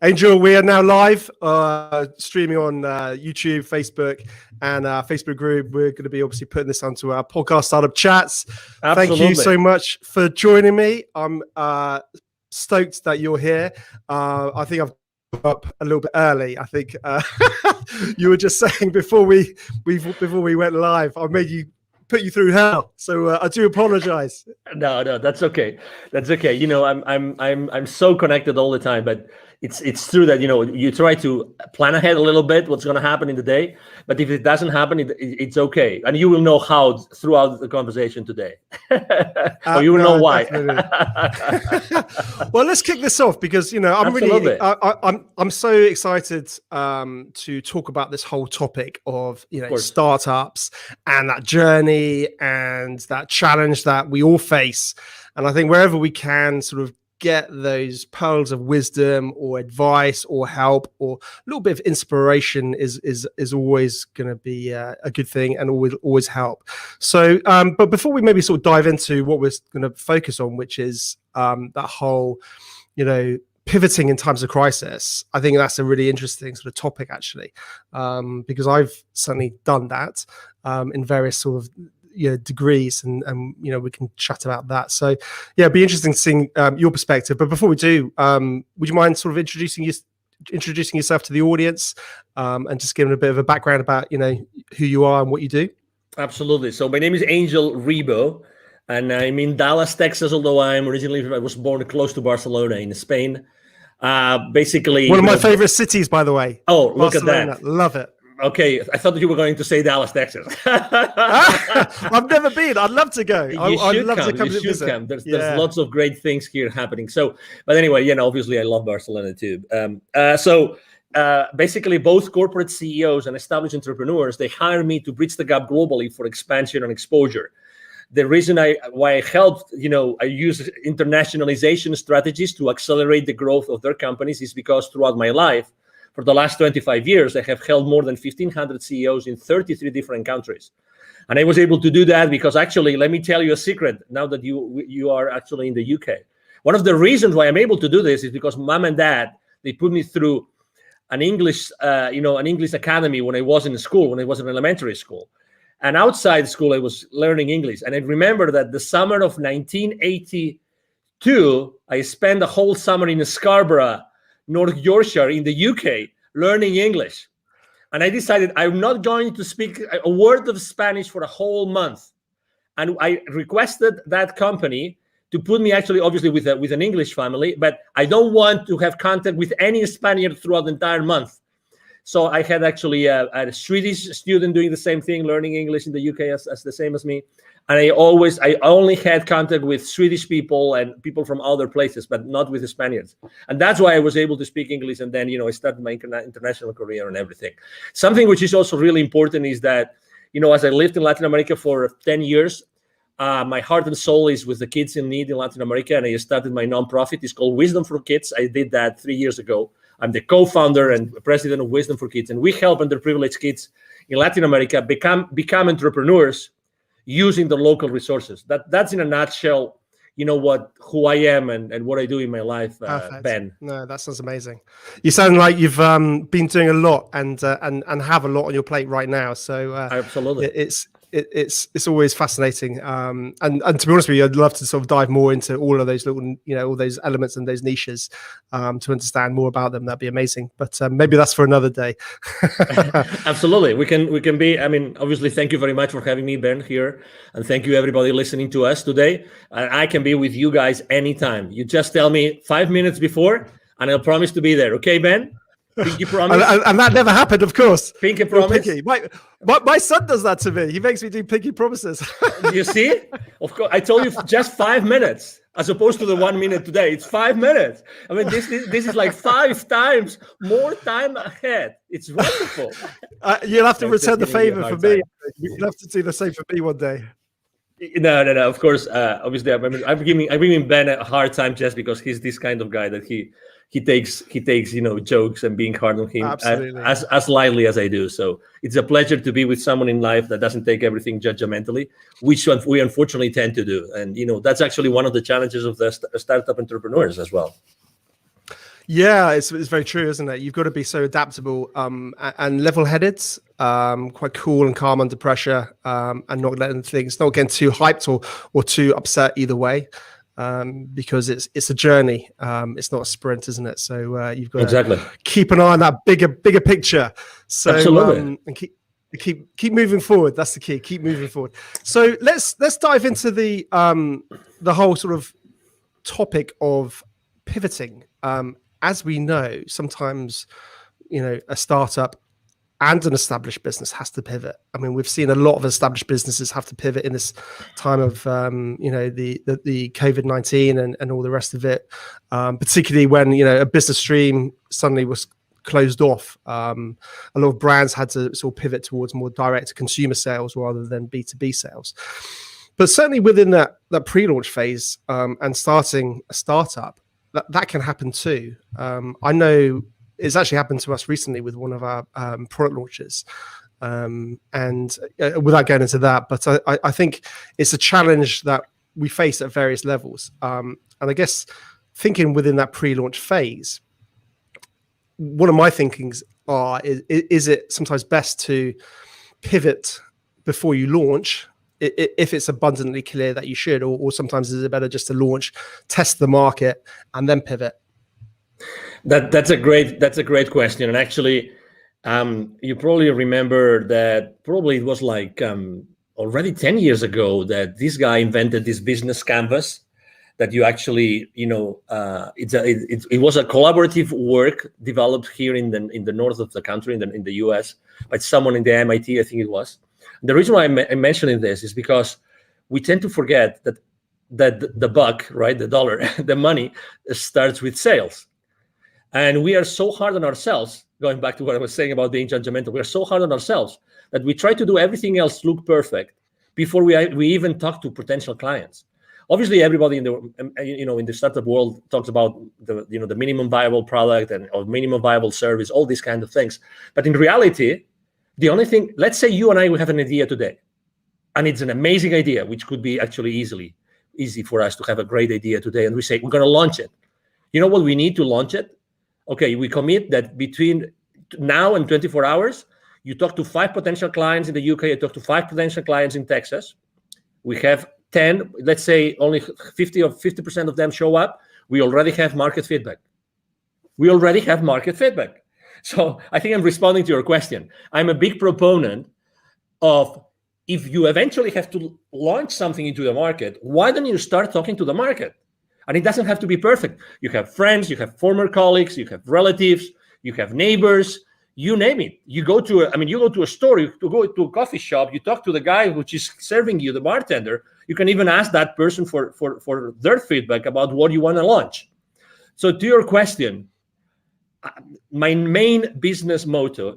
Angel, we are now live, streaming on YouTube, Facebook, and our Facebook group. We're going to be obviously putting this onto our podcast startup chats. Absolutely. Thank you so much for joining me. I'm stoked that you're here. I think I've up a little bit early. I think you were just saying before we went live, I made you put you through hell. So I do apologize. No, that's okay. That's okay. You know, I'm so connected all the time, but it's true that, you know, you try to plan ahead a little bit what's going to happen in the day, but if it doesn't happen, it's okay. And you will know how throughout the conversation today. Or you will know why. Well, let's kick this off because, you know, I'm so excited to talk about this whole topic of, you know, startups and that journey and that challenge that we all face. And I think wherever we can sort of get those pearls of wisdom or advice or help or a little bit of inspiration is always going to be a good thing and always help. So, but before we maybe sort of dive into what we're going to focus on, which is that whole, you know, pivoting in times of crisis, I think that's a really interesting sort of topic actually, because I've certainly done that in various sort of degrees, and you know, we can chat about that. So yeah, it'd be interesting seeing your perspective. But before we do, would you mind sort of introducing yourself to the audience, and just giving a bit of a background about, you know, who you are and what you do? Absolutely. So my name is Angel Ribo, and I'm in Dallas, Texas, although I was born close to Barcelona in Spain. Basically one of my favorite cities, by the way. Oh, look Barcelona. at that. Love it. Okay, I thought that you were going to say Dallas, Texas. I've never been. I'd love to go. I'd love to come visit. There's lots of great things here happening. So, but anyway, you know, obviously I love Barcelona too. Basically both corporate CEOs and established entrepreneurs, they hire me to bridge the gap globally for expansion and exposure. The reason why I helped, you know, I use internationalization strategies to accelerate the growth of their companies is because throughout my life, for the last 25 years, I have held more than 1,500 CEOs in 33 different countries. And I was able to do that because actually, let me tell you a secret now that you are actually in the UK. One of the reasons why I'm able to do this is because mom and dad, they put me through an English academy when I was in school, when I was in elementary school. And outside school, I was learning English. And I remember that the summer of 1982, I spent a whole summer in Scarborough, North Yorkshire in the UK, learning English. And I decided I'm not going to speak a word of Spanish for a whole month. And I requested that company to put me actually, obviously, with an English family, but I don't want to have contact with any Spaniard throughout the entire month. So I had actually a Swedish student doing the same thing, learning English in the UK as the same as me. And I only had contact with Swedish people and people from other places, but not with the Spaniards. And that's why I was able to speak English. And then, you know, I started my international career and everything. Something which is also really important is that, you know, as I lived in Latin America for 10 years, my heart and soul is with the kids in need in Latin America. And I started my nonprofit. It's called Wisdom for Kids. I did that 3 years ago. I'm the co-founder and president of Wisdom for Kids. And we help underprivileged kids in Latin America become entrepreneurs using the local resources. That's in a nutshell, you know, who I am and what I do in my life, Ben. No, that sounds amazing. You sound like you've been doing a lot and have a lot on your plate right now. So absolutely, it's always fascinating. And to be honest with you, I'd love to sort of dive more into all of those little, you know, all those elements and those niches to understand more about them. That'd be amazing. But maybe that's for another day. Absolutely. We can be, I mean, obviously, thank you very much for having me, Ben, here. And thank you, everybody listening to us today. I can be with you guys anytime. You just tell me 5 minutes before, and I'll promise to be there. Okay, Ben? Pinky promise. And that never happened, of course. Pinky promise. Pinky. My son does that to me. He makes me do pinky promises. You see? Of course, I told you just 5 minutes, as opposed to the 1 minute today. It's 5 minutes. I mean, this is like 5 times more time ahead. It's wonderful. You'll have to return the favor for me. You'll have to do the same for me one day. No. Of course, obviously, I'm giving Ben a hard time just because he's this kind of guy that he takes you know, jokes and being hard on him as lightly as I do. So it's a pleasure to be with someone in life that doesn't take everything judgmentally, which we unfortunately tend to do. And you know, that's actually one of the challenges of the startup entrepreneurs as well. Yeah, it's very true, isn't it? You've got to be so adaptable and level-headed, quite cool and calm under pressure, and not getting too hyped or too upset either way, because it's a journey. It's not a sprint, isn't it? So you've got to keep an eye on that bigger picture. So Absolutely. And keep moving forward. That's the key. Keep moving forward. So let's dive into the whole sort of topic of pivoting. As we know, sometimes, a startup and an established business has to pivot. I mean, we've seen a lot of established businesses have to pivot in this time of, the COVID-19 and all the rest of it, particularly when, a business stream suddenly was closed off. A lot of brands had to sort of pivot towards more direct consumer sales rather than B2B sales. But certainly within that pre-launch phase and starting a startup, that can happen too. I know it's actually happened to us recently with one of our product launches. And without going into that, but I think it's a challenge that we face at various levels. And I guess thinking within that pre-launch phase, one of my thinkings is it sometimes best to pivot before you launch, if it's abundantly clear that you should, or sometimes is it better just to launch, test the market, and then pivot? That's a great question. And actually, you probably remember that probably it was like already 10 years ago that this guy invented this business canvas that you actually, it was a collaborative work developed here in the north of the country, in the US, by someone in the MIT, I think it was. The reason why I'm mentioning this is because we tend to forget that the buck, right, the dollar, the money starts with sales. And we are so hard on ourselves, going back to what I was saying about being judgmental, we are so hard on ourselves that we try to do everything else look perfect before we even talk to potential clients. Obviously, everybody in the startup world talks about the minimum viable product or minimum viable service, all these kind of things. But in reality, the only thing, let's say you and I will have an idea today, and it's an amazing idea, which could be actually easy for us to have a great idea today, and we say we're going to launch it. You know what we need to launch it? Okay, we commit that between now and 24 hours, you talk to 5 potential clients in the UK, you talk to 5 potential clients in Texas. We have 10, let's say only 50% of them show up. We already have market feedback. So I think I'm responding to your question. I'm a big proponent of, if you eventually have to launch something into the market, why don't you start talking to the market? And it doesn't have to be perfect. You have friends, you have former colleagues, you have relatives, you have neighbors, you name it. You go to a store, you go to a coffee shop, you talk to the guy which is serving you, the bartender. You can even ask that person for their feedback about what you want to launch. So to your question, my main business mantra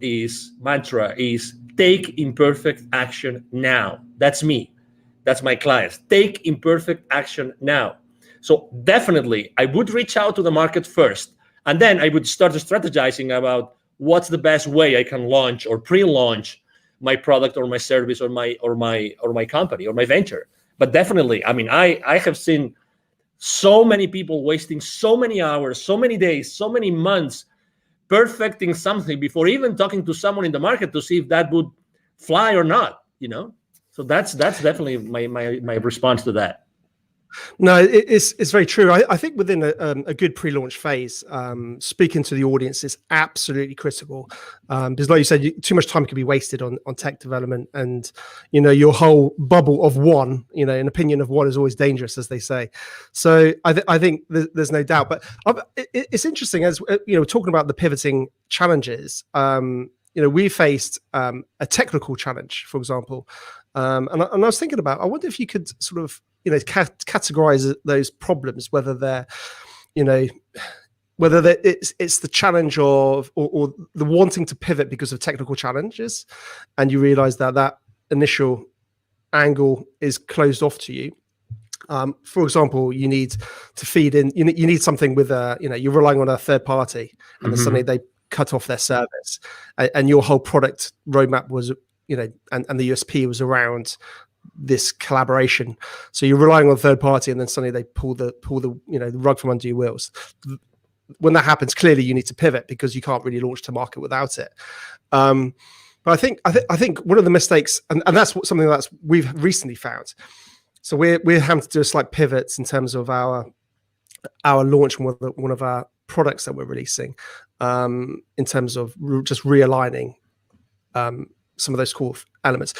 is take imperfect action now. That's me. That's my clients. Take imperfect action now. So definitely, I would reach out to the market first, and then I would start strategizing about what's the best way I can launch or pre-launch my product or my service or my company or my venture. But definitely, I mean, I have seen so many people wasting so many hours, so many days, so many months perfecting something before even talking to someone in the market to see if that would fly or not. So that's definitely my response to that. No, it's very true. I think within a good pre-launch phase, speaking to the audience is absolutely critical, because like you said, too much time can be wasted on tech development, and your whole bubble of one, an opinion of one is always dangerous, as they say. So I think there's no doubt. But it's interesting, as talking about the pivoting challenges. We faced a technical challenge, for example, and I was thinking about, I wonder if you could sort of categorize those problems, whether they're it's the challenge of or the wanting to pivot because of technical challenges, and you realize that initial angle is closed off to you. For example, you need to feed in, you need something with you're relying on a third party, and then suddenly they cut off their service, and your whole product roadmap was and the USP was around this collaboration. So you're relying on a third party, and then suddenly they pull the rug from under your wheels. when that happens, clearly you need to pivot because you can't really launch to market without it. But I think one of the mistakes, and that's something that's we've recently found. So we're having to do a slight pivots in terms of our launch, one of our products that we're releasing, in terms of just realigning some of those core elements.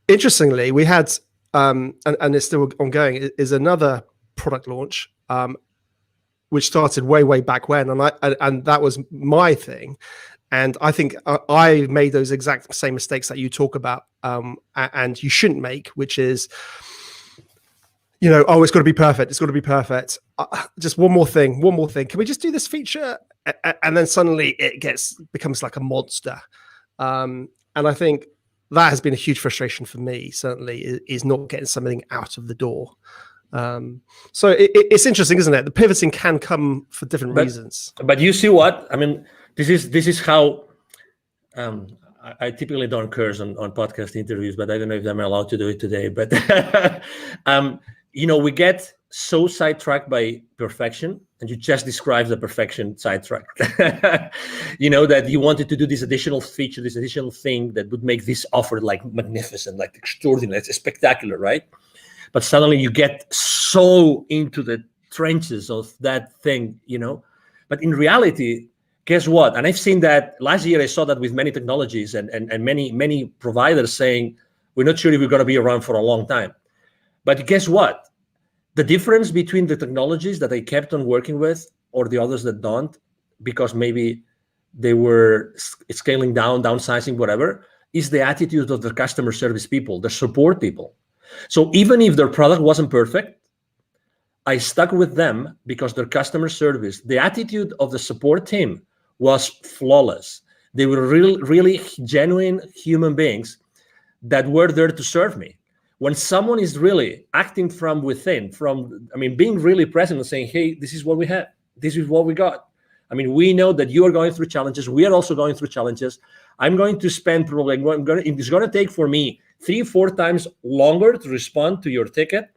Interestingly, we had and it's still ongoing, is another product launch which started way back when, and that was my thing. And I think I made those exact same mistakes that you talk about, and you shouldn't make, which is, it's got to be perfect. It's got to be perfect. Just one more thing. Can we just do this feature? And then suddenly it becomes like a monster. And I think that has been a huge frustration for me, certainly, is not getting something out of the door. So it's interesting, isn't it? The pivoting can come for different reasons. But you see what? I mean, this is how I typically don't curse on podcast interviews, but I don't know if I'm allowed to do it today. But we get so sidetracked by perfection, and you just described the perfection sidetrack. That you wanted to do this additional feature, this additional thing that would make this offer like magnificent, like extraordinary, it's spectacular, right? But suddenly you get so into the trenches of that thing, But in reality, guess what? And I've seen that last year. I saw that with many technologies and many providers saying, we're not sure if we're going to be around for a long time. But guess what? The difference between the technologies that I kept on working with or the others that don't, because maybe they were scaling down, downsizing, whatever, is the attitude of the customer service people, the support people. So even if their product wasn't perfect, I stuck with them because their customer service, the attitude of the support team was flawless. They were really genuine human beings that were there to serve me. When someone is really acting from within, being really present and saying, hey, this is what we have. This is what we got. We know that you are going through challenges. We are also going through challenges. I'm going to spend probably, it's going to take for me 3-4 times longer to respond to your ticket,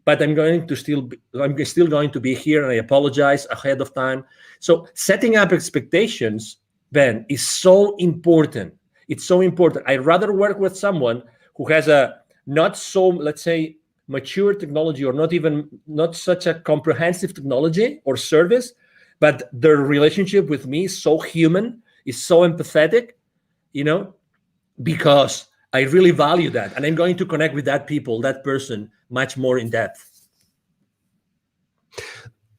but I'm still going to be here, and I apologize ahead of time. So setting up expectations, Ben, is so important. It's so important. I'd rather work with someone who has a not so, let's say, mature technology, or not such a comprehensive technology or service, but their relationship with me is so human, is so empathetic, because I really value that, and I'm going to connect with that person much more in depth.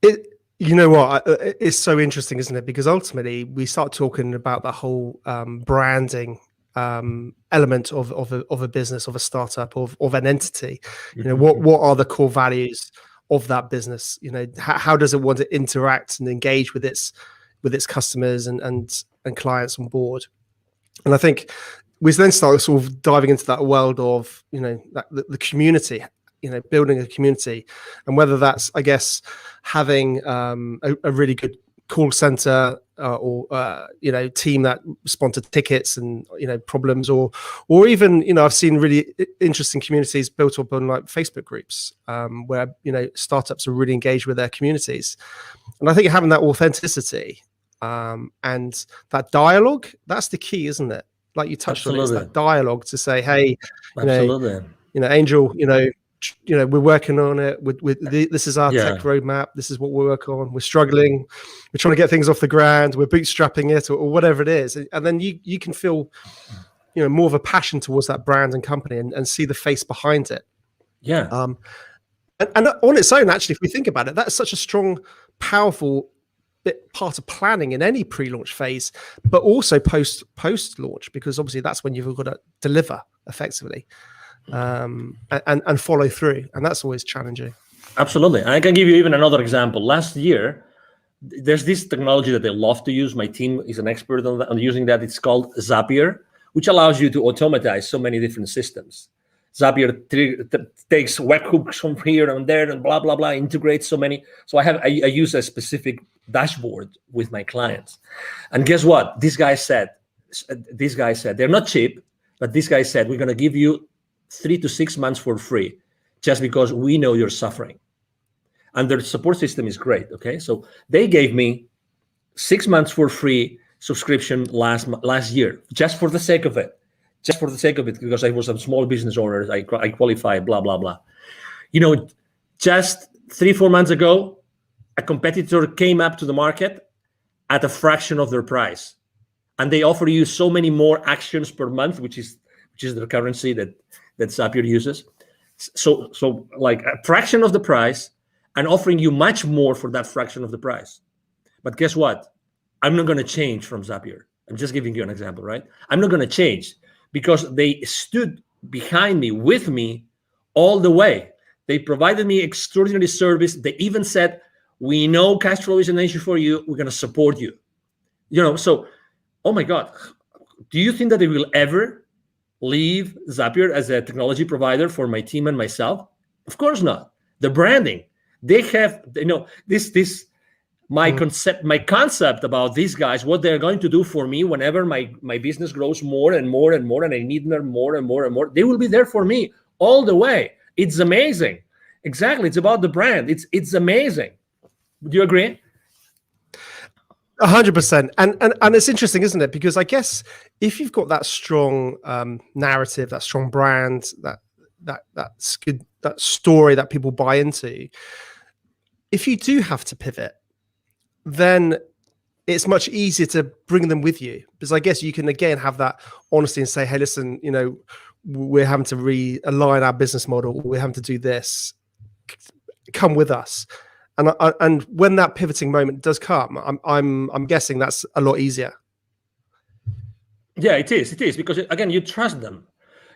It's so interesting, isn't it? Because ultimately we start talking about the whole branding element of a business, of a startup, of an entity. What are the core values of that business? How does it want to interact and engage with its customers and clients on board? And I think we then start sort of diving into that world of the community, building a community, and whether that's, I guess, having a really good call center or team that respond to tickets and problems, or even I've seen really interesting communities built up on like Facebook groups where startups are really engaged with their communities. And I think having that authenticity and that dialogue, that's the key, isn't it? Like you touched on, it's that dialogue to say, hey, Angel, we're working on it. This is our tech roadmap. This is what we work on. We're struggling. We're trying to get things off the ground. We're bootstrapping it, or whatever it is. And then you can feel, more of a passion towards that brand and company, and see the face behind it. Yeah. And on its own, actually, if we think about it, that's such a strong, powerful part of planning in any pre-launch phase, but also post-launch, because obviously that's when you've got to deliver effectively. And follow through, and that's always challenging. Absolutely. I can give you even another example. Last year, there's this technology that I love to use. My team is an expert on using that. It's called Zapier, which allows you to automatize so many different systems. Zapier takes webhooks from here and there and blah blah blah, integrates so many. So I use a specific dashboard with my clients, and guess what? This guy said they're not cheap, but this guy said, we're going to give you 3 to 6 months for free, just because we know you're suffering. And their support system is great. Okay, so they gave me 6 months for free subscription last year, just for the sake of it. Just for the sake of it, because I was a small business owner, I qualify, blah, blah, blah. Just 3-4 months ago, a competitor came up to the market at a fraction of their price. And they offer you so many more actions per month, which is the currency that Zapier uses. So like a fraction of the price and offering you much more for that fraction of the price. But guess what? I'm not going to change from Zapier. I'm just giving you an example, right? I'm not going to change because they stood behind me, with me all the way. They provided me extraordinary service. They even said, we know cash flow is an issue for you. We're going to support you. So, oh my God, do you think that they will ever leave Zapier as a technology provider for my team and myself? Of course not. The branding, they have, my concept about these guys, what they're going to do for me whenever my business grows more and more and more, and I need them more and more and more, they will be there for me all the way. It's amazing. Exactly. It's about the brand. It's amazing. Do you agree? 100%. And it's interesting, isn't it? Because I guess if you've got that strong narrative, that strong brand, that's good, that story that people buy into, if you do have to pivot, then it's much easier to bring them with you, because I guess you can again have that honesty and say, hey, listen, we're having to realign our business model. We're having to do this. Come with us. And when that pivoting moment does come, I'm guessing that's a lot easier. Yeah, it is because again, you trust them.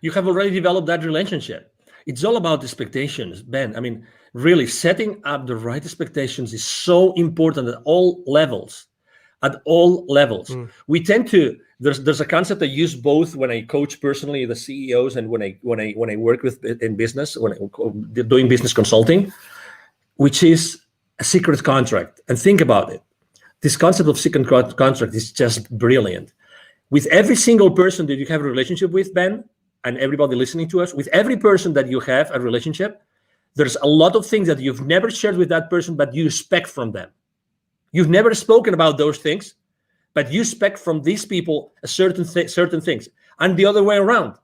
You have already developed that relationship. It's all about expectations, Ben. I mean, really setting up the right expectations is so important at all levels. We tend to, there's a concept I use both when I coach personally the CEOs and when I work with in business, when I'm doing business consulting, which is a secret contract. And think about it. This concept of secret contract is just brilliant. With every single person that you have a relationship with, Ben, and everybody listening to us, with every person that you have a relationship, there's a lot of things that you've never shared with that person, but you expect from them. You've never spoken about those things, but you expect from these people a certain things. And the other way around.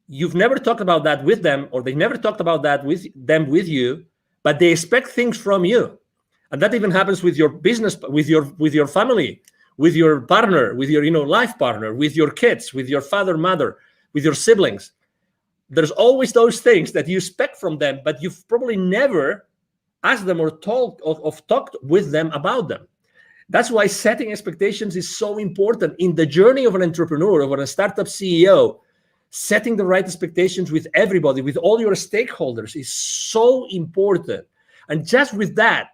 You've never talked about that with them, or they never talked about that with you, but they expect things from you. And that even happens with your business, with your family, with your partner, with your life partner, with your kids, with your father, mother, with your siblings. There's always those things that you expect from them, but you've probably never asked them or talked with them about them. That's why setting expectations is so important in the journey of an entrepreneur, of a startup CEO. Setting the right expectations with everybody, with all your stakeholders, is so important. And just with that,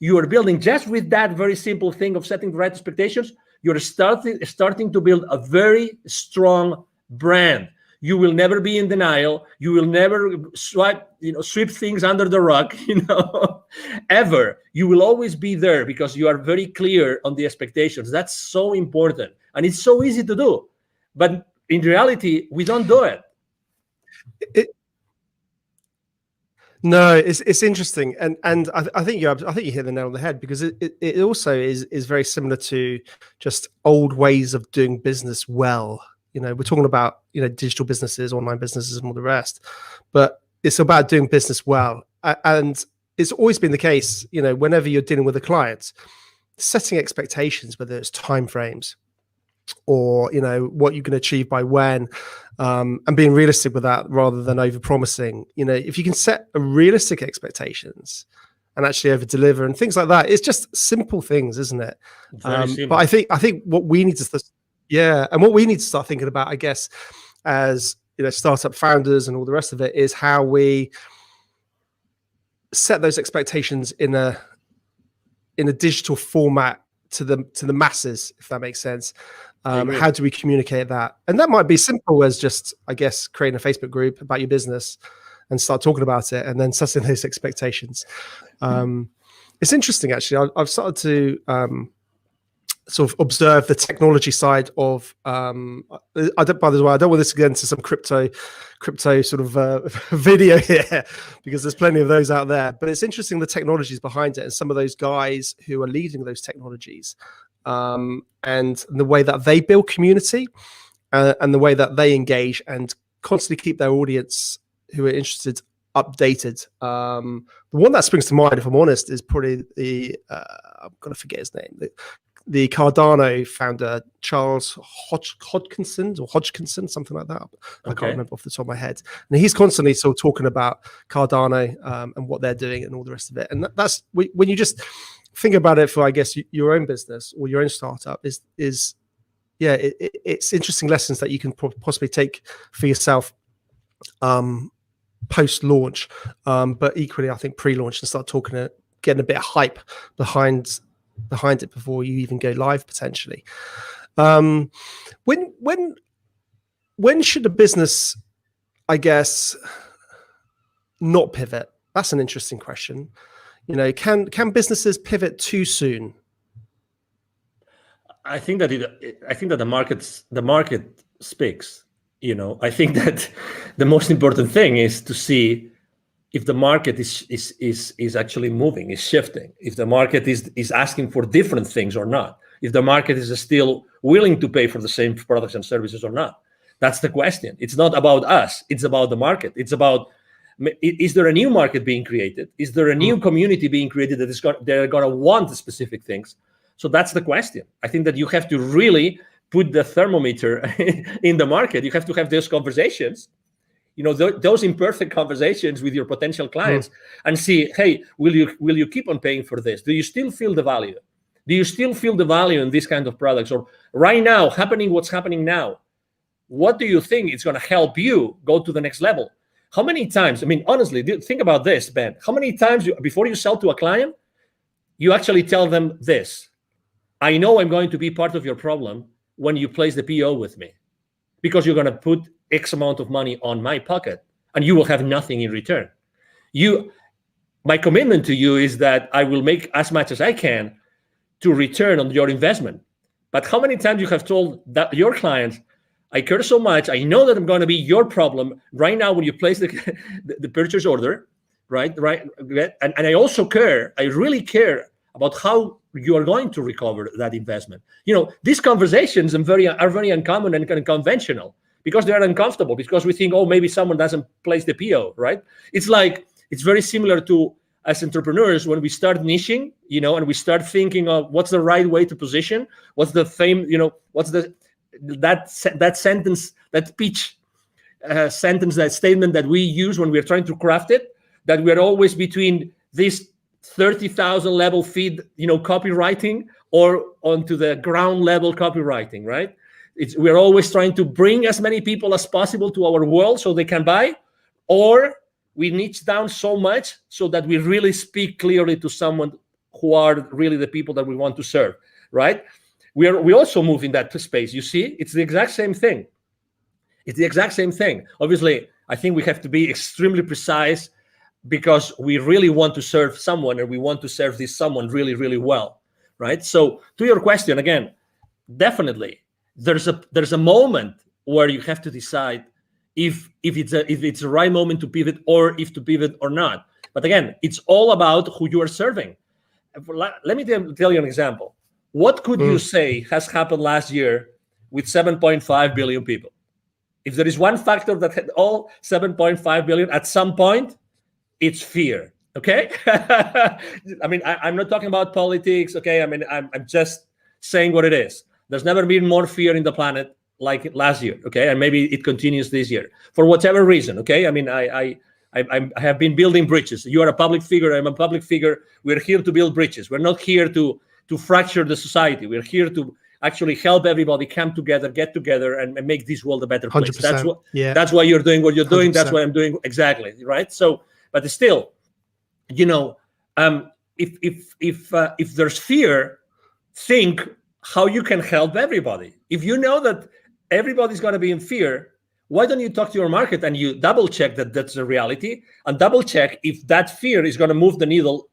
you are building, just with that very simple thing of setting the right expectations, you're starting to build a very strong brand. You will never be in denial. You will never sweep things under the rug, ever. You will always be there because you are very clear on the expectations. That's so important. And it's so easy to do. But in reality, we don't do it. No, it's interesting, and I think you hit the nail on the head, because it also is very similar to just old ways of doing business well. We're talking about digital businesses, online businesses, and all the rest, but it's about doing business well, and it's always been the case. Whenever you're dealing with a client, setting expectations, whether it's timeframes or what you can achieve by when, and being realistic with that rather than over promising. If you can set a realistic expectations and actually over deliver and things like that, it's just simple things, isn't it? But I think what we need to what we need to start thinking about, I guess, as startup founders and all the rest of it, is how we set those expectations in a digital format to the masses, if that makes sense. How do we communicate that? And that might be simple as just, I guess, creating a Facebook group about your business and start talking about it, and then setting those expectations. It's interesting, actually. I've started to sort of observe the technology side of. By the way, I don't want this to get into some crypto sort of video here, because there's plenty of those out there. But it's interesting the technologies behind it, and some of those guys who are leading those technologies. and the way that they build community, and the way that they engage and constantly keep their audience who are interested updated. The one that springs to mind, if I'm honest, is probably the I'm gonna forget his name. The Cardano founder, Charles Hodgkinson, something like that. I can't remember off the top of my head. And he's constantly sort of talking about Cardano and what they're doing and all the rest of it. And that's when you just think about it for, I guess, your own business or your own startup it's interesting lessons that you can possibly take for yourself post-launch, but equally, I think pre-launch, and start getting a bit of hype behind it before you even go live potentially. When should a business, I guess, not pivot? That's an interesting question. Can businesses pivot too soon? I think that the market speaks. I think that the most important thing is to see if the market is actually moving, is shifting, if the market is asking for different things or not, if the market is still willing to pay for the same products and services or not. That's the question. It's not about us. It's about the market. It's about, is there a new market being created? Is there a new community being created they're going to want specific things? So that's the question. I think that you have to really put the thermometer in the market. You have to have those conversations, those imperfect conversations with your potential clients, and see, hey, will you keep on paying for this? Do you still feel the value? Do you still feel the value in these kind of products? Or right now, what's happening now, what do you think is going to help you go to the next level? How many times, honestly, think about this, Ben. How many times before you sell to a client, you actually tell them this: I know I'm going to be part of your problem when you place the PO with me, because you're going to put X amount of money on my pocket and you will have nothing in return. My commitment to you is that I will make as much as I can to return on your investment. But how many times you have told that your clients, I care so much, I know that I'm going to be your problem right now when you place the purchase order, right? And I also care, I really care about how you are going to recover that investment. These conversations are very uncommon and kind of conventional, because they are uncomfortable, because we think, oh, maybe someone doesn't place the PO, right? It's very similar to, as entrepreneurs, when we start niching, and we start thinking of what's the right way to position, what's the fame, what's that sentence, that pitch sentence, that statement that we use when we're trying to craft it, that we're always between this 30,000 level feed, copywriting, or onto the ground level copywriting, right? We're always trying to bring as many people as possible to our world so they can buy, or we niche down so much so that we really speak clearly to someone who are really the people that we want to serve, right? We also move in that space. You see, it's the exact same thing. Obviously, I think we have to be extremely precise, because we really want to serve someone, and we want to serve this someone really, really well, right? So to your question, again, definitely there's a moment where you have to decide if it's the right moment to pivot, or if to pivot or not. But again, it's all about who you are serving. Let me tell you an example. What could you say has happened last year with 7.5 billion people? If there is one factor that had all 7.5 billion at some point, it's fear. Okay. I'm not talking about politics. Okay. I'm just saying what it is. There's never been more fear in the planet like last year. Okay. And maybe it continues this year for whatever reason. Okay. I have been building bridges. You are a public figure. I'm a public figure. We're here to build bridges. We're not here to fracture the society. We're here to actually help everybody come together, get together, and make this world a better place. That's why you're doing what you're doing. 100%. That's what I'm doing. Exactly. Right. So, but still, if there's fear, think how you can help everybody. If you know that everybody's going to be in fear, why don't you talk to your market and you double check that that's the reality, and double check if that fear is going to move the needle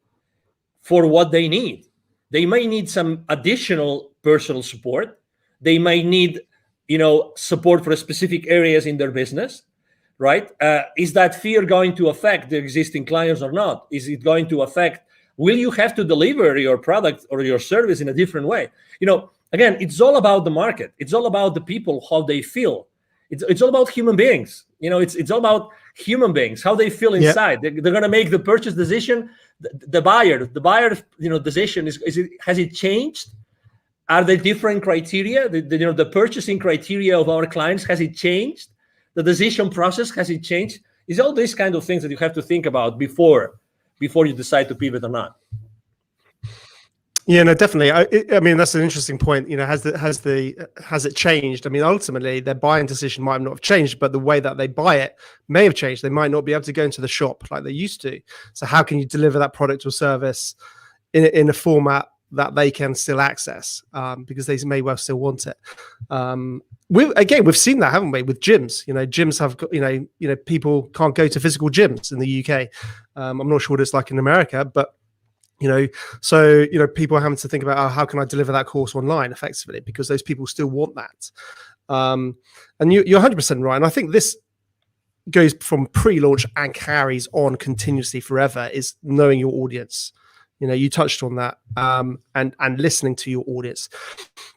for what they need. They may need some additional personal support. They might need, support for specific areas in their business. Right? Is that fear going to affect the existing clients or not? Is it going to affect will you have to deliver your product or your service in a different way? Again, it's all about the market. It's all about the people, how they feel. It's all about human beings. It's all about human beings, how they feel inside. They're going to make the purchase decision. The buyer, decision has it changed? Are there different criteria? The purchasing criteria of our clients, has it changed? The decision process, has it changed? It's all these kind of things that you have to think about before you decide to pivot or not. Yeah, no, definitely. I mean, that's an interesting point. Has it changed? I mean, ultimately, their buying decision might not have changed, but the way that they buy it may have changed. They might not be able to go into the shop like they used to. So how can you deliver that product or service in a format that they can still access, because they may well still want it? We've seen that, haven't we, with gyms? Gyms have got, people can't go to physical gyms in the UK. I'm not sure what it's like in America, but so people are having to think about, how can I deliver that course online effectively, because those people still want that. And you're 100% right. And I think this goes from pre-launch and carries on continuously forever, is knowing your audience. You touched on that, and listening to your audience.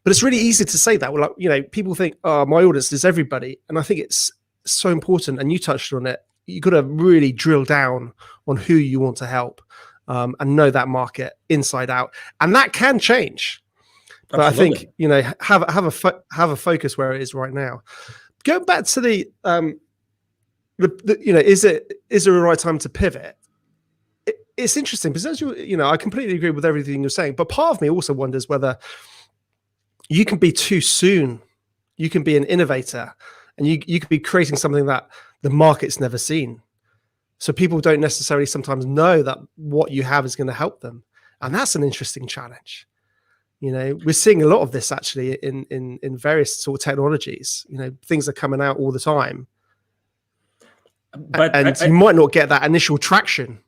But it's really easy to say that. Well, people think, oh, my audience is everybody. And I think it's so important. And you touched on it. You got to really drill down on who you want to help. And know that market inside out, and that can change. But absolutely. I think have a focus where it is right now. Going back to the is there a right time to pivot? It's interesting because I completely agree with everything you're saying, but part of me also wonders whether you can be too soon. You can be an innovator, and you could be creating something that the market's never seen. So people don't necessarily sometimes know that what you have is going to help them. And that's an interesting challenge. We're seeing a lot of this actually in various sort of technologies. Things are coming out all the time. But you might not get that initial traction.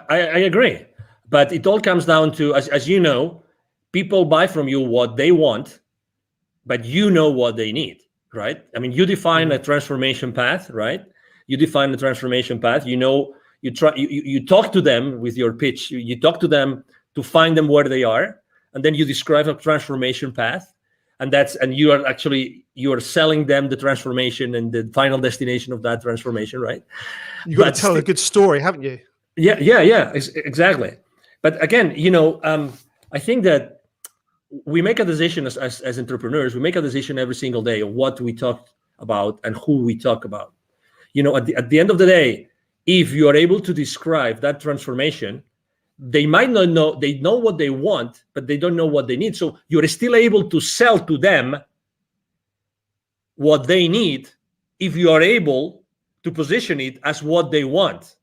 I agree. But it all comes down to, as you know, people buy from you what they want, but you know what they need, right? I mean, you define a transformation path, right? You define the transformation path. You talk to them with your pitch. You talk to them to find them where they are, and then you describe a transformation path, and you are selling them the transformation and the final destination of that transformation, right? You got to tell a good story, haven't you? Yeah, exactly. But again, I think that we make a decision as entrepreneurs. We make a decision every single day of what we talk about and who we talk about. At the end of the day, if you are able to describe that transformation, they might not know, they know what they want, but they don't know what they need. So you're still able to sell to them what they need if you are able to position it as what they want.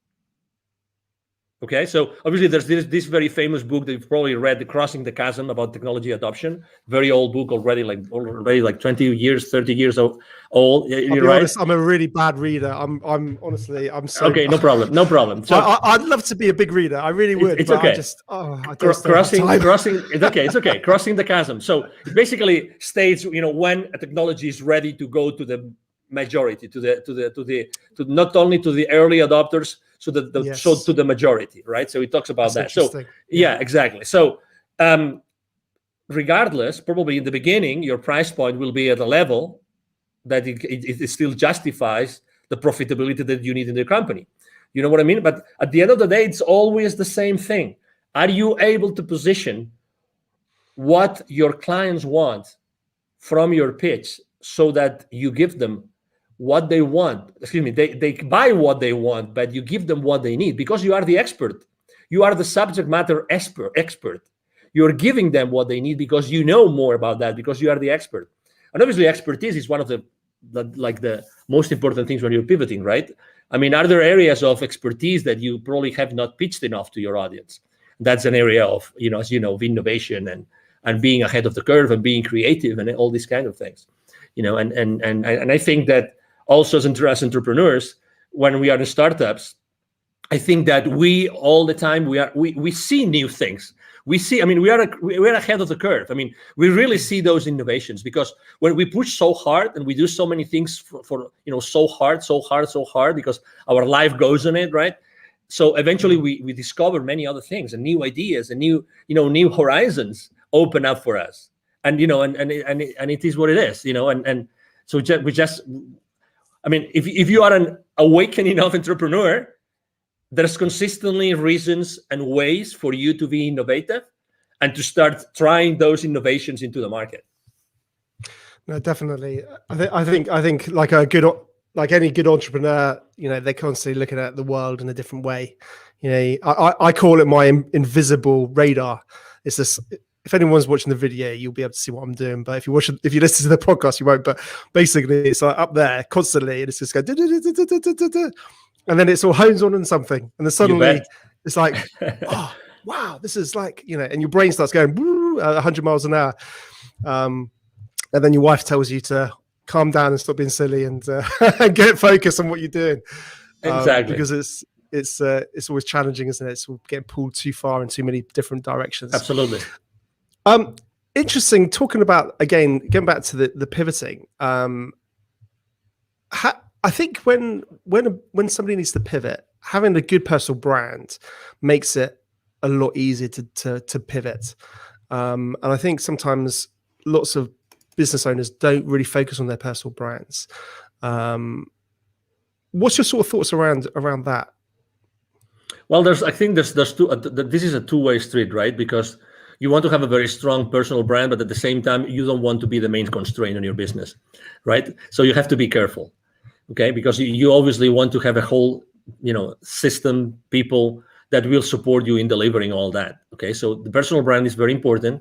Okay, so obviously there's this very famous book that you've probably read, The Crossing the Chasm, about technology adoption. Very old book already, like 20 years, 30 years old. I'll be honest, I'm a really bad reader. I'm honestly, I'm so okay. No problem. So I'd love to be a big reader. I really would. It's okay. Crossing. It's okay. Crossing the chasm. So it basically states, when a technology is ready to go to the majority, to not only to the early adopters, so to the majority, right? So it talks about that. So yeah, exactly. So regardless, probably in the beginning, your price point will be at a level that it still justifies the profitability that you need in the company. You know what I mean? But at the end of the day, it's always the same thing. Are you able to position what your clients want from your pitch so that you give them what they want? They buy what they want, but you give them what they need because you are the expert. You are the subject matter expert. You're giving them what they need because you know more about that, because you are the expert. And obviously expertise is one of the most important things when you're pivoting, right? I mean, are there areas of expertise that you probably have not pitched enough to your audience? That's an area of, as you know, of innovation and being ahead of the curve and being creative and all these kind of things, and I think that also as entrepreneurs, when we are in startups, I think that we all the time we see new things. We are ahead of the curve. I mean, we really see those innovations because when we push so hard and we do so many things for so hard because our life goes on it, right? So eventually we discover many other things and new ideas and new horizons open up for us. And and it is what it is, and so I mean, if you are an awakening enough entrepreneur, there's consistently reasons and ways for you to be innovative and to start trying those innovations into the market. No, definitely. I think like any good entrepreneur, they're constantly looking at the world in a different way. I call it my invisible radar. It's this. If anyone's watching the video, you'll be able to see what I'm doing. But if you listen to the podcast, you won't. But basically, it's like up there constantly, and it's just going, and then it's all hones on something, and then suddenly it's like, oh wow, this is like, and your brain starts going 100 miles an hour, and then your wife tells you to calm down and stop being silly and get focused on what you're doing. Exactly, because it's always challenging, isn't it? It's getting pulled too far in too many different directions. Absolutely. Interesting. Talking about, again, getting back to the pivoting. I think when somebody needs to pivot, having a good personal brand makes it a lot easier to pivot. And I think sometimes lots of business owners don't really focus on their personal brands. What's your sort of thoughts around that? Well, I think there's two. This is a two-way street, right? Because you want to have a very strong personal brand, but at the same time, you don't want to be the main constraint on your business, right? So you have to be careful, okay? Because you obviously want to have a whole, system, people that will support you in delivering all that, okay? So the personal brand is very important,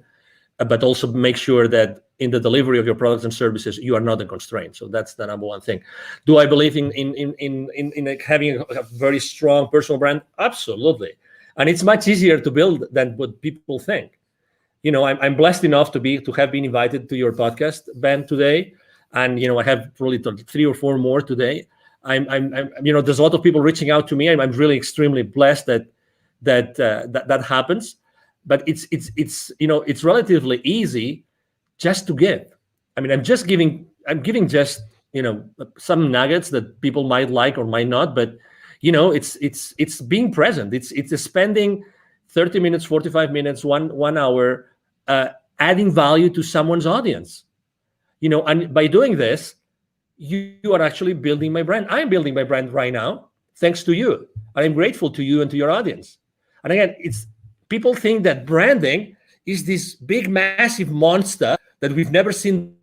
but also make sure that in the delivery of your products and services, you are not a constraint. So that's the number one thing. Do I believe in like having a very strong personal brand? Absolutely. And it's much easier to build than what people think. I'm blessed enough to have been invited to your podcast, Ben, today, and I have probably 3 or 4 more today. I'm there's a lot of people reaching out to me, and I'm really extremely blessed that happens. But it's relatively easy just to give. I mean, I'm giving just some nuggets that people might like or might not, but it's being present. It's spending 30 minutes, 45 minutes, 1 hour, adding value to someone's audience, and by doing this, you are actually building my brand. I'm building my brand right now, thanks to you. I'm grateful to you and to your audience. And again, people think that branding is this big, massive monster that we've never seen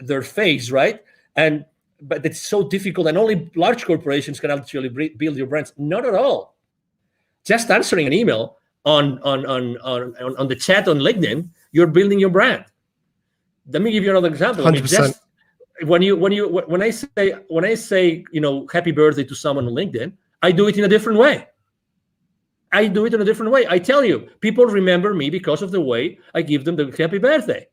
their face, right? But it's so difficult, and only large corporations can actually build your brands. Not at all. Just answering an email on the chat on LinkedIn, you're building your brand. Let me give you another example. 100%. When I say happy birthday to someone on LinkedIn, I do it in a different way. I tell you, people remember me because of the way I give them the happy birthday.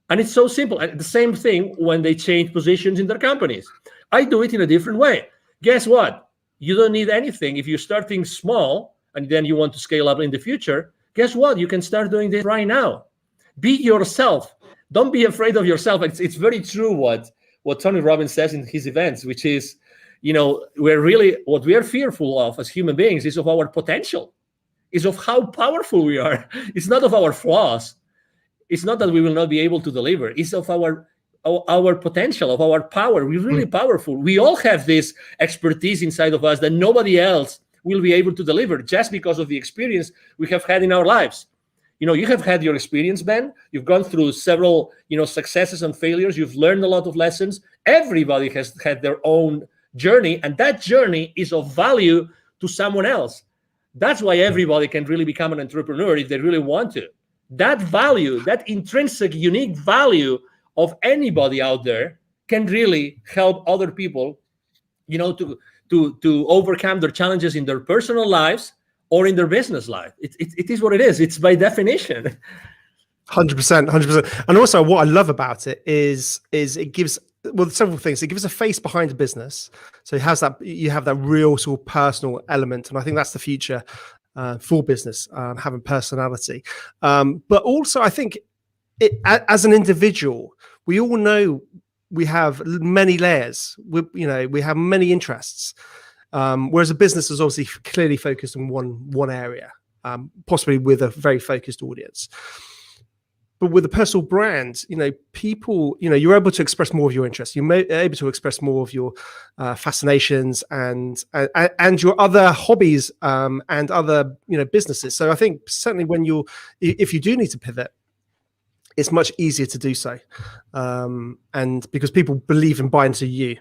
And it's so simple. And the same thing when they change positions in their companies. I do it in a different way. Guess what? You don't need anything. If you're starting small and then you want to scale up in the future, guess what? You can start doing this right now. Be yourself. Don't be afraid of yourself. It's very true what Tony Robbins says in his events, which is, what we are fearful of as human beings is of our potential, is of how powerful we are. It's not of our flaws. It's not that we will not be able to deliver. It's of our potential, of our power. We're really powerful. We all have this expertise inside of us that nobody else will be able to deliver just because of the experience we have had in our lives. You have had your experience, Ben. You've gone through several, successes and failures. You've learned a lot of lessons. Everybody has had their own journey, and that journey is of value to someone else. That's why everybody can really become an entrepreneur if they really want to. That value, that intrinsic, unique value of anybody out there can really help other people, to overcome their challenges in their personal lives or in their business life. It is what it is. It's by definition. 100%. And also what I love about it is it gives, several things. It gives a face behind the business. So it has you have that real sort of personal element. And I think that's the future for business, having personality. But also I think as an individual, we all know we have many layers. We have many interests. Whereas a business is obviously clearly focused on one area, possibly with a very focused audience. But with a personal brand, people, you're able to express more of your interests. You're able to express more of your fascinations and your other hobbies and other, businesses. So I think certainly if you do need to pivot, it's much easier to do so, and because people believe and buy into you,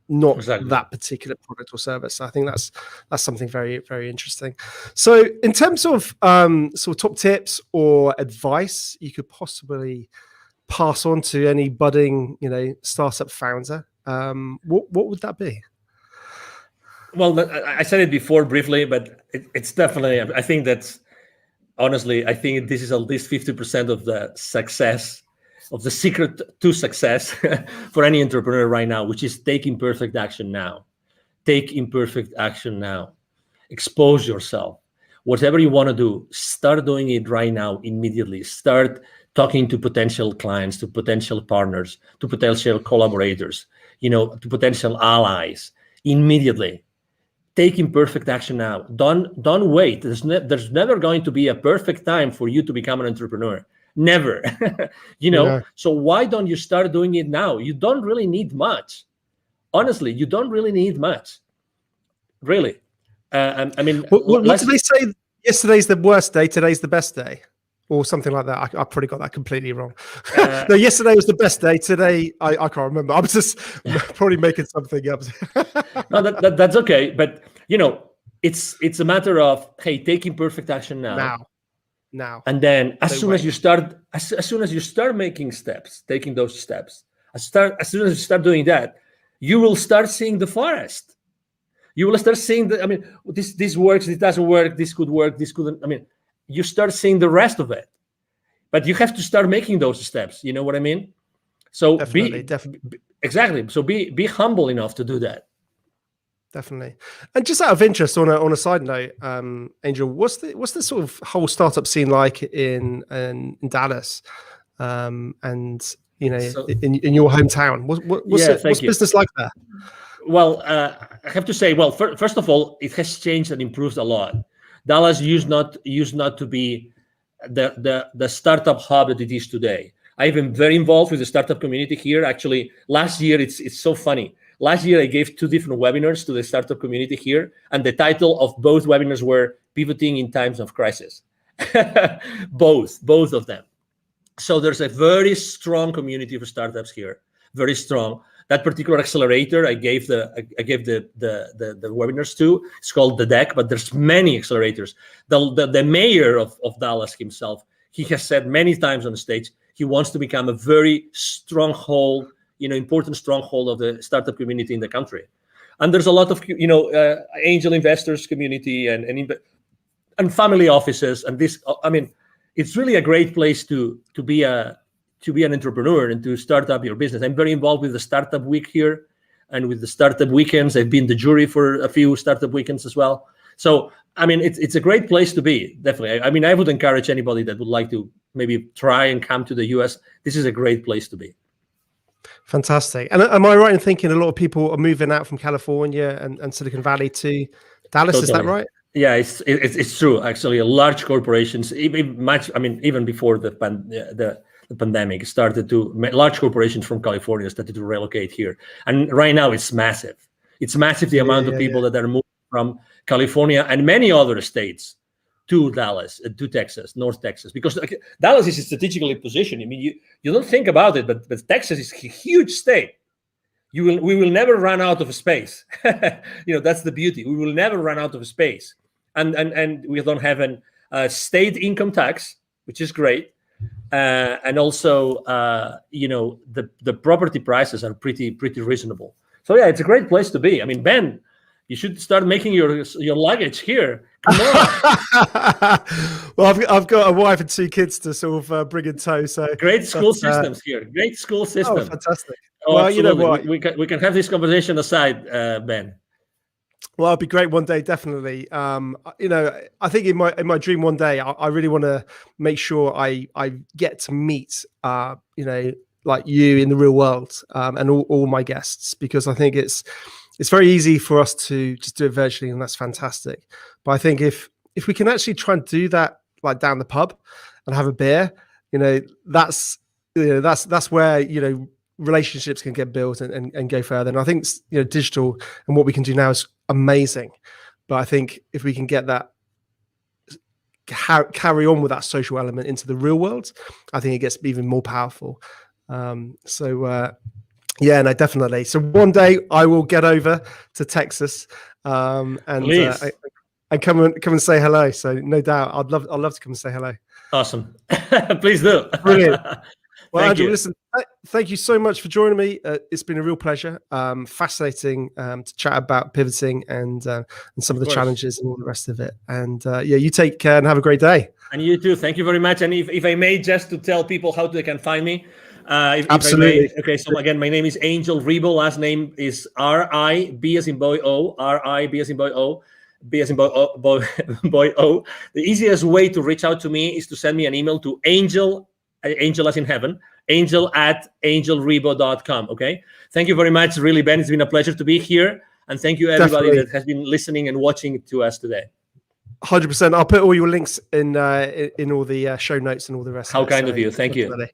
not that particular product or service. I think that's something very, very interesting. So in terms of sort of top tips or advice you could possibly pass on to any budding, startup founder, what would that be? Well, I said it before briefly, but it's definitely, I think that's, honestly, I think this is at least 50% of the success, of the secret to success for any entrepreneur right now, which is take imperfect action now. Take imperfect action now. Expose yourself. Whatever you want to do, start doing it right now, immediately. Start talking to potential clients, to potential partners, to potential collaborators, to potential allies immediately. Take imperfect action now. Don't wait. There's never going to be a perfect time for you to become an entrepreneur. Never. So why don't you start doing it now? You don't really need much. Honestly, you don't really need much. Really. I mean, what did they say? Yesterday's the worst day, today's the best day, or something like that. I probably got that completely wrong. No, yesterday was the best day. Today, I can't remember. I was just probably making something up. No, that's okay. But it's a matter of, hey, take imperfect action now. And then as soon as you start making steps, taking those steps, as soon as you start doing that, you will start seeing the forest. You will start seeing this works, this doesn't work, this could work, this couldn't. You start seeing the rest of it. But you have to start making those steps. You know what I mean? So definitely. Exactly. So be humble enough to do that. Definitely. And just out of interest, on a side note, Angel, what's the sort of whole startup scene like in Dallas, and in your hometown? What's business like there? Well, I have to say, first of all, it has changed and improved a lot. Dallas used not to be the startup hub that it is today. I've been very involved with the startup community here. Actually, last year, it's so funny. Last year, I gave 2 different webinars to the startup community here, and the title of both webinars were Pivoting in Times of Crisis. both of them. So there's a very strong community for startups here, very strong. That particular accelerator I gave the webinars to, it's called The Deck, but there's many accelerators. The mayor of Dallas himself, he has said many times on the stage, he wants to become a very stronghold, important stronghold of the startup community in the country. And there's a lot of, angel investors community and family offices. And this, it's really a great place to be an entrepreneur and to start up your business. I'm very involved with the Startup Week here and with the Startup Weekends. I've been the jury for a few Startup Weekends as well. So, it's a great place to be, definitely. I would encourage anybody that would like to maybe try and come to the US. This is a great place to be. Fantastic. And am I right in thinking a lot of people are moving out from California and Silicon Valley to Dallas? Totally. Is that right? Yeah, it's true. Actually, large corporations, even before the pandemic started large corporations from California started to relocate here. And right now it's massive. It's massive, the amount of people that are moving from California and many other states to Dallas, to Texas, North Texas, because Dallas is strategically positioned. You don't think about it, but Texas is a huge state. We will never run out of space. That's the beauty. We will never run out of space. And we don't have a state income tax, which is great. And also, the property prices are pretty reasonable. So yeah, it's a great place to be. Ben, you should start making your luggage here. Come on. Well, I've got a wife and 2 kids to sort of bring in tow. So great school systems here. Great school system. Oh, fantastic. Well, absolutely. You know what? We can have this conversation aside, Ben. Well, it'd be great one day, definitely. I think in my dream one day, I really want to make sure I get to meet, like you in the real world, and all my guests, because I think it's it's very easy for us to just do it virtually, and that's fantastic. But I think if we can actually try and do that, like down the pub and have a beer, that's where, relationships can get built and go further. And I think, digital and what we can do now is amazing. But I think if we can get that, carry on with that social element into the real world, I think it gets even more powerful. Yeah, no, definitely. So one day I will get over to Texas, and come and say hello. So no doubt, I'd love to come and say hello. Awesome. Please do. Brilliant. Well, Angel, listen, thank you so much for joining me. It's been a real pleasure. Fascinating to chat about pivoting and some of the challenges and all the rest of it. And you take care and have a great day. And you too. Thank you very much. And if I may, just to tell people how they can find me. Absolutely. Okay, so again, my name is Angel Ribo. Last name is R-I-B as in boy O, R-I-B as in boy O, B as in boy O. The easiest way to reach out to me is to send me an email to angel as in heaven, angel@angelribo.com. Okay. Thank you very much. Really, Ben, it's been a pleasure to be here. And thank you everybody that has been listening and watching to us today. 100%. I'll put all your links in all the show notes and all the rest. How kind of you. Thank you.